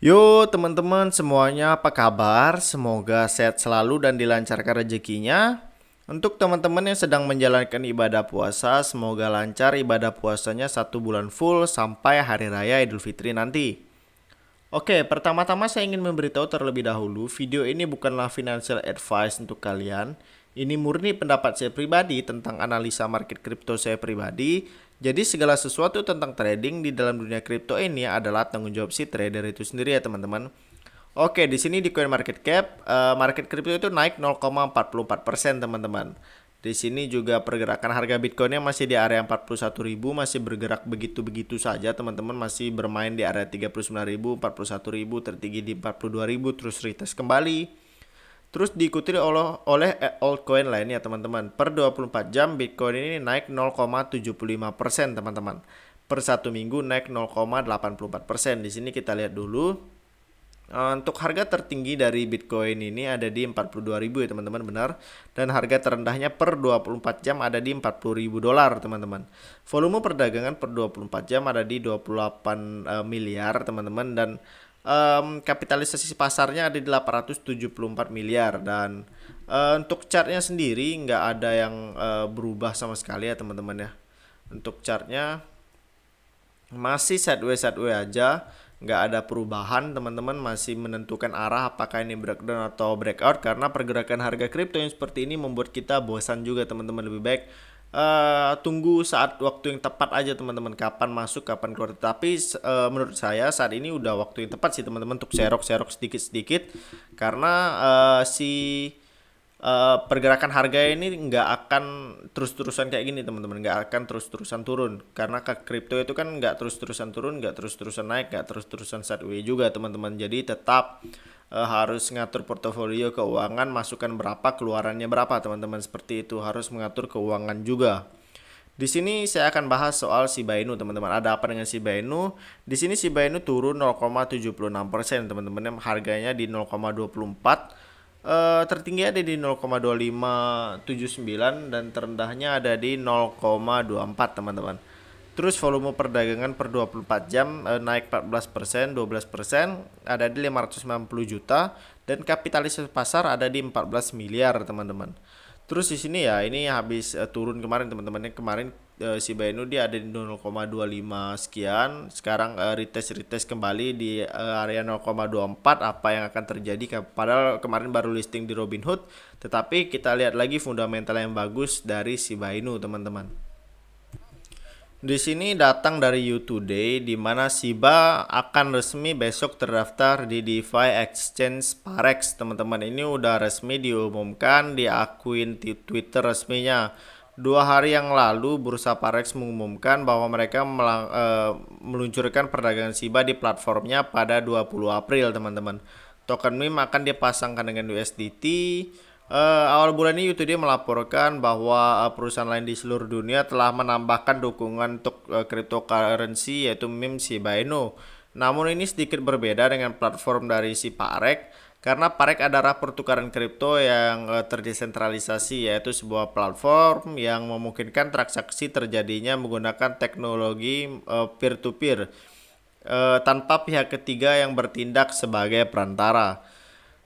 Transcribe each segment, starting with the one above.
Yo teman-teman semuanya, apa kabar? Semoga sehat selalu dan dilancarkan rezekinya. Untuk teman-teman yang sedang menjalankan ibadah puasa, semoga lancar ibadah puasanya 1 bulan full sampai Hari Raya Idul Fitri nanti. Oke, pertama-tama saya ingin memberitahu terlebih dahulu, video ini bukanlah financial advice untuk kalian. Ini murni pendapat saya pribadi tentang analisa market kripto saya pribadi. Jadi segala sesuatu tentang trading di dalam dunia kripto ini adalah tanggung jawab si trader itu sendiri ya teman-teman. Oke, di sini di coin market cap, market kripto itu naik 0,44% teman-teman. Di sini juga pergerakan harga Bitcoinnya masih di area 41.000, masih bergerak begitu-begitu saja teman-teman, masih bermain di area 39.000, 41.000, tertinggi di 42.000, terus retest kembali. Terus diikuti oleh altcoin lainnya teman-teman. Per 24 jam Bitcoin ini naik 0,75% teman-teman. Per 1 minggu naik 0,84%. Di sini kita lihat dulu. Untuk harga tertinggi dari Bitcoin ini ada di 42.000 ya teman-teman, benar. Dan harga terendahnya per 24 jam ada di 40.000 dolar teman-teman. Volume perdagangan per 24 jam ada di 28 miliar teman-teman. Dan kapitalisasi pasarnya ada di 874 miliar. Dan untuk chartnya sendiri nggak ada yang berubah sama sekali ya teman-teman ya. Untuk chartnya masih sideways aja, nggak ada perubahan teman-teman, masih menentukan arah apakah ini breakdown atau breakout, karena pergerakan harga kripto yang seperti ini membuat kita bosan juga teman-teman. Lebih baik tunggu saat waktu yang tepat aja teman-teman, kapan masuk kapan keluar. Tapi menurut saya saat ini udah waktu yang tepat sih teman-teman untuk serok sedikit-sedikit, karena pergerakan harga ini nggak akan terus-terusan kayak gini teman-teman, nggak akan terus-terusan turun, karena kripto itu kan nggak terus-terusan turun, nggak terus-terusan naik, nggak terus-terusan sideways juga teman-teman. Jadi tetap harus ngatur portofolio keuangan, masukkan berapa keluarannya berapa teman-teman, seperti itu, harus mengatur keuangan juga. Di sini saya akan bahas soal Shiba Inu teman-teman. Ada apa dengan Shiba Inu? Di sini Shiba Inu turun 0,76% teman-teman, harganya di 0,24. Tertinggi ada di 0,2579 dan terendahnya ada di 0,24 teman-teman. Terus volume perdagangan per 24 jam naik 14%, 12%, ada di 590 juta, dan kapitalisasi pasar ada di 14 miliar teman-teman. Terus di sini ya, ini habis turun kemarin teman-teman. Kemarin Shiba Inu dia ada di 0,25 sekian. Sekarang retest kembali di area 0,24. Apa yang akan terjadi? Padahal kemarin baru listing di Robinhood. Tetapi kita lihat lagi fundamental yang bagus dari Shiba Inu teman-teman. Di sini datang dari You Today, di mana Shiba akan resmi besok terdaftar di DeFi Exchange Parex teman-teman. Ini udah resmi diumumkan di akun Twitter resminya. 2 hari yang lalu bursa Parex mengumumkan bahwa mereka meluncurkan perdagangan Shiba di platformnya pada 20 April teman-teman. Token meme akan dipasangkan dengan USDT. Awal bulan ini YouTube melaporkan bahwa perusahaan lain di seluruh dunia telah menambahkan dukungan untuk cryptocurrency, yaitu meme Shiba Inu. Namun ini sedikit berbeda dengan platform dari si Parek, karena Parek adalah pertukaran kripto yang terdesentralisasi, yaitu sebuah platform yang memungkinkan transaksi terjadinya menggunakan teknologi peer-to-peer tanpa pihak ketiga yang bertindak sebagai perantara.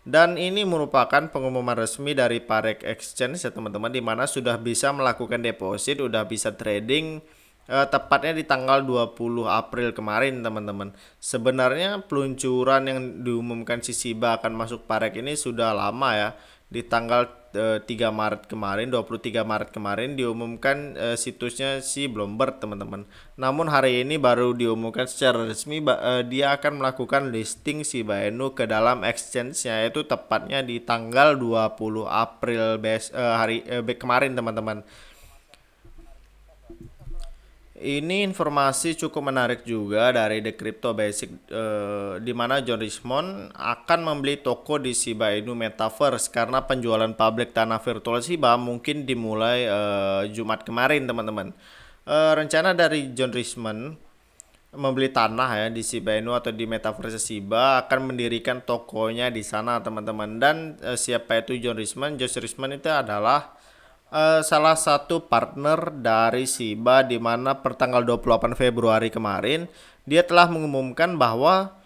Dan ini merupakan pengumuman resmi dari Parek Exchange ya teman-teman, di mana sudah bisa melakukan deposit, udah bisa trading tepatnya di tanggal 20 April kemarin teman-teman. Sebenarnya peluncuran yang diumumkan si Shiba akan masuk Parek ini sudah lama ya. Di tanggal 3 Maret kemarin, 23 Maret kemarin diumumkan situsnya si Bloomberg teman-teman. Namun hari ini baru diumumkan secara resmi dia akan melakukan listing Shiba Inu ke dalam exchange-nya, yaitu tepatnya di tanggal 20 April kemarin teman-teman. Ini informasi cukup menarik juga dari The Crypto Basic, di mana John Richmond akan membeli toko di Shiba Inu Metaverse karena penjualan publik tanah virtual Shiba mungkin dimulai Jumat kemarin teman-teman. Rencana dari John Richmond membeli tanah ya di Shiba Inu atau di Metaverse Shiba, akan mendirikan tokonya di sana teman-teman. Dan siapa itu John Richmond? Josh Richmond itu adalah salah satu partner dari Shiba, di mana per tanggal 28 Februari kemarin dia telah mengumumkan bahwa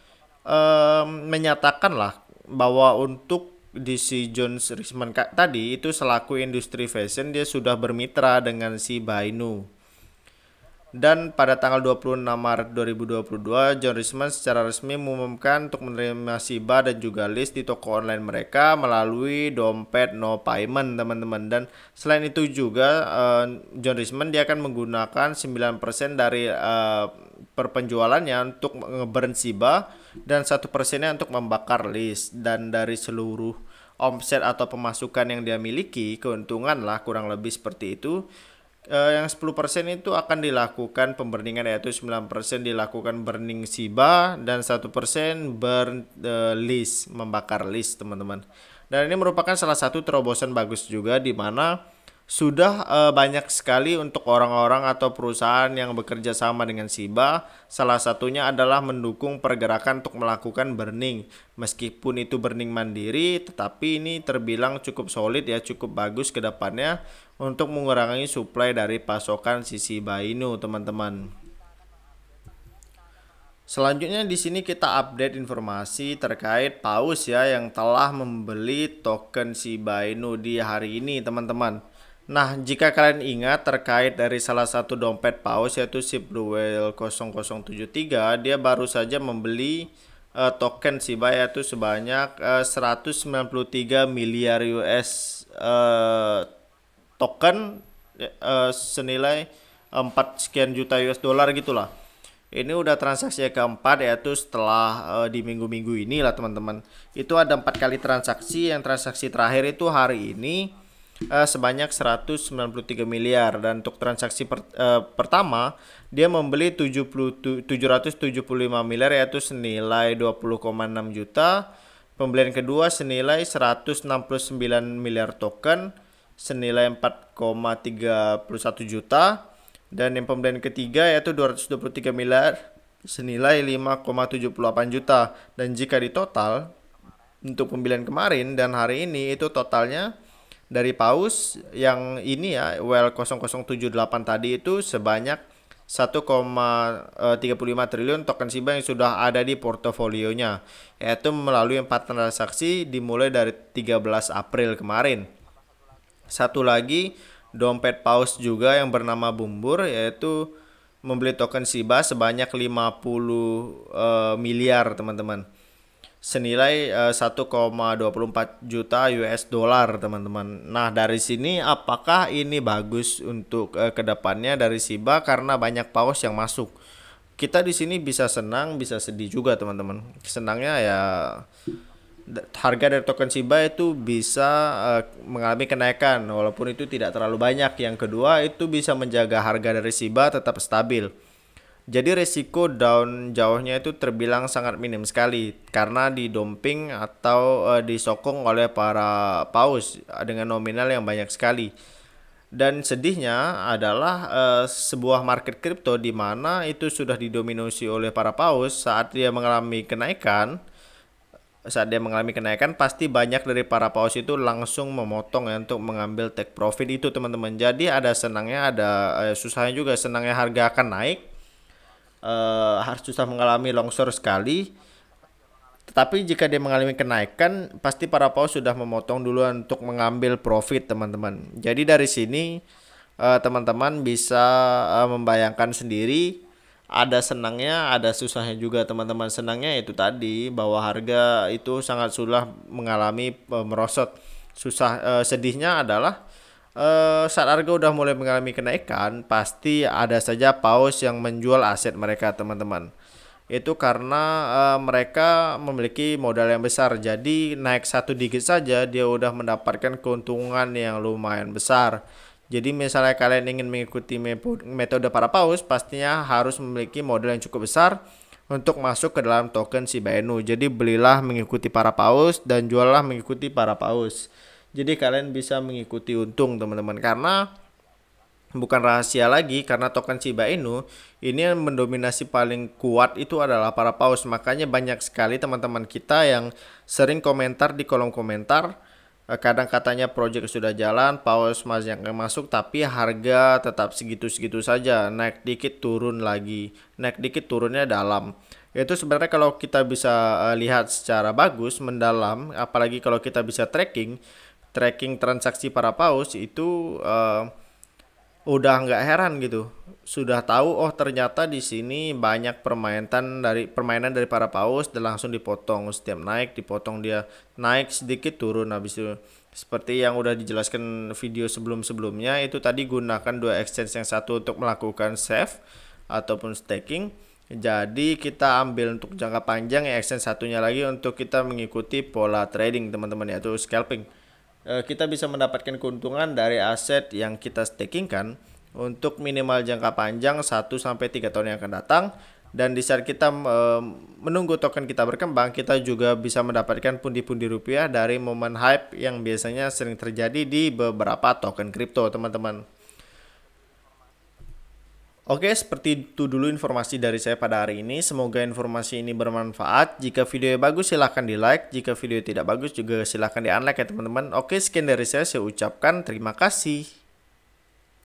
menyatakan lah bahwa untuk di si John Richmond tadi itu selaku industri fashion dia sudah bermitra dengan si Bainu. Dan pada tanggal 26 Maret 2022, John Richmond secara resmi mengumumkan untuk menerima Shiba dan juga list di toko online mereka melalui dompet no payment, teman-teman. Dan selain itu juga John Richmond dia akan menggunakan 9% dari perpenjualannya untuk nge-burn Shiba dan 1%-nya untuk membakar list. Dan dari seluruh omset atau pemasukan yang dia miliki, keuntungan lah kurang lebih seperti itu. Yang 10% itu akan dilakukan pemburningan, yaitu 9% dilakukan burning Shiba dan 1% burn list, membakar list, teman-teman. Dan ini merupakan salah satu terobosan bagus juga di mana sudah banyak sekali untuk orang-orang atau perusahaan yang bekerja sama dengan Shiba. Salah satunya adalah mendukung pergerakan untuk melakukan burning. Meskipun itu burning mandiri, tetapi ini terbilang cukup solid ya, cukup bagus ke depannya untuk mengurangi suplai dari pasokan si Shiba Inu, teman-teman. Selanjutnya di sini kita update informasi terkait Paus ya yang telah membeli token Shiba Inu di hari ini, teman-teman. Nah, jika kalian ingat terkait dari salah satu dompet Paus yaitu Shipwell 0073, dia baru saja membeli token Shiba yaitu sebanyak 193 miliar US token senilai 4 sekian juta US dollar gitulah. Ini udah transaksi keempat yaitu setelah di minggu-minggu ini lah, teman-teman. Itu ada 4 kali transaksi, yang transaksi terakhir itu hari ini sebanyak 193 miliar. Dan untuk transaksi pertama dia membeli 775 miliar yaitu senilai 20,6 juta. Pembelian kedua senilai 169 miliar token senilai 4,31 juta. Dan yang pembelian ketiga yaitu 223 miliar senilai 5,78 juta. Dan jika ditotal untuk pembelian kemarin dan hari ini itu totalnya dari Paus yang ini ya WL 0078 tadi itu sebanyak 1,35 triliun token Shiba yang sudah ada di portofolionya, yaitu melalui 4 transaksi dimulai dari 13 April kemarin. Satu lagi dompet Paus juga yang bernama Bumbur, yaitu membeli token Shiba sebanyak 50 miliar, teman-teman, senilai 1,24 juta US dollar, teman-teman. Nah, dari sini apakah ini bagus untuk kedepannya dari Shiba karena banyak paus yang masuk. Kita di sini bisa senang, bisa sedih juga, teman-teman. Senangnya ya harga dari token Shiba itu bisa mengalami kenaikan walaupun itu tidak terlalu banyak. Yang kedua itu bisa menjaga harga dari Shiba tetap stabil. Jadi risiko down jauhnya itu terbilang sangat minim sekali karena didumping atau disokong oleh para paus dengan nominal yang banyak sekali. Dan sedihnya adalah sebuah market kripto di mana itu sudah didominasi oleh para paus. Saat dia mengalami kenaikan pasti banyak dari para paus itu langsung memotong ya, untuk mengambil take profit itu, teman-teman. Jadi ada senangnya, ada susahnya juga. Senangnya harga akan naik, harus susah mengalami longsor sekali. Tetapi jika dia mengalami kenaikan, pasti para paus sudah memotong duluan untuk mengambil profit, teman-teman. Jadi dari sini teman-teman bisa membayangkan sendiri, ada senangnya, ada susahnya juga, teman-teman. Senangnya itu tadi bahwa harga itu sangat sudah mengalami merosot. Sedihnya adalah saat harga udah mulai mengalami kenaikan, pasti ada saja paus yang menjual aset mereka, teman-teman. Itu karena mereka memiliki modal yang besar. Jadi naik 1 digit saja dia udah mendapatkan keuntungan yang lumayan besar. Jadi misalnya kalian ingin mengikuti metode para paus, pastinya harus memiliki modal yang cukup besar untuk masuk ke dalam token Shiba Inu. Jadi belilah mengikuti para paus dan juallah mengikuti para paus. Jadi kalian bisa mengikuti untung, teman-teman, karena bukan rahasia lagi, karena token Shiba Inu ini yang mendominasi paling kuat itu adalah para paus. Makanya banyak sekali teman-teman kita yang sering komentar di kolom komentar, kadang katanya project sudah jalan, paus masih yang masuk, tapi harga tetap segitu-segitu saja, naik dikit turun lagi, naik dikit turunnya dalam. Itu sebenarnya kalau kita bisa lihat secara bagus, mendalam, apalagi kalau kita bisa tracking transaksi para paus itu udah nggak heran gitu. Sudah tahu oh ternyata di sini banyak permainan dari para paus dan langsung dipotong setiap naik dipotong dia naik sedikit turun habis itu. Seperti yang udah dijelaskan video sebelum-sebelumnya itu tadi gunakan dua exchange yang satu untuk melakukan save ataupun staking. Jadi kita ambil untuk jangka panjang ya exchange satunya lagi untuk kita mengikuti pola trading teman-teman yaitu scalping. Kita bisa mendapatkan keuntungan dari aset yang kita stakingkan untuk minimal jangka panjang 1 sampai 3 tahun yang akan datang. Dan di saat kita menunggu token kita berkembang, kita juga bisa mendapatkan pundi-pundi rupiah dari momen hype yang biasanya sering terjadi di beberapa token kripto, teman-teman. Oke, seperti itu dulu informasi dari saya pada hari ini. Semoga informasi ini bermanfaat. Jika video bagus silahkan di like. Jika video tidak bagus juga silahkan di unlike ya teman-teman. Oke, sekian dari saya ucapkan terima kasih.